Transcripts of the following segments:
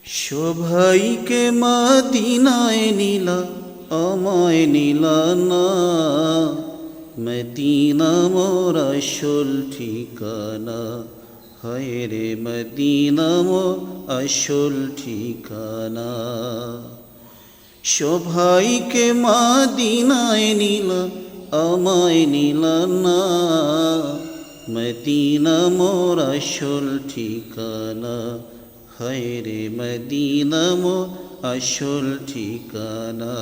সবাইকে মদিনায় নিলা আমায় নিলা না, মদিনা মোর আসল ঠিকানা। হায় রে মদিনা মোর আসল ঠিকানা। সবাইকে মদিনায় নিলা আমায় নিলা না, মদিনা মোর আসল ঠিকানা। হায় রে মদিনা মোর আসল ঠিকানা।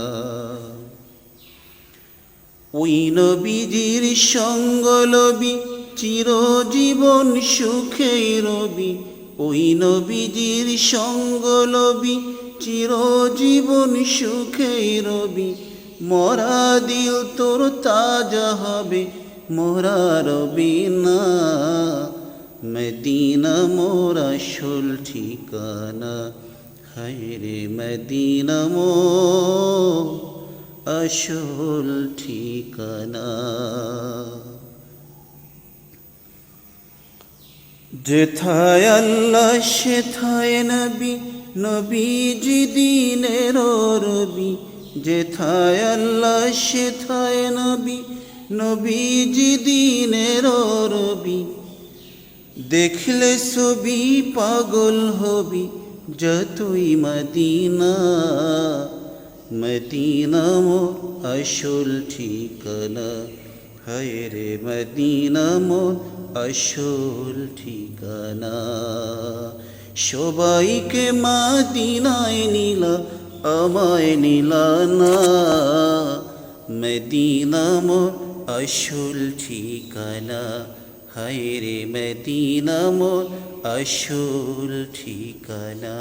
ওই নবীজির সঙ্গ লবি চিরজীবন সুখে রবি। ওই নবীজির সঙ্গ লবি চিরজীবন সুখে রবি। মরা দিল তোর তাজা হবে মোরা রবি না, মদিনা মোর আসল ঠিকানা। হায় রে মদিনা মোর আসল ঠিকানা। যেথায় আল্লাহ সেথায় নবী, নবীজি দিনের রবি। যেথায় আল্লাহ সেথায় নবী, নবীজি দিনের রবি। দেখলে ছবি পাগল হবি যতই মদিনা, মদিনা মোর আসল ঠিকানা। হায় রে মদিনা মোর আসল ঠিকানা। সবাইকে মদিনায় নিলা আমায় নিলা না, মদিনা মোর আসল ঠিকানা। হায় রে মদিনা মোর আসল ঠিকানা।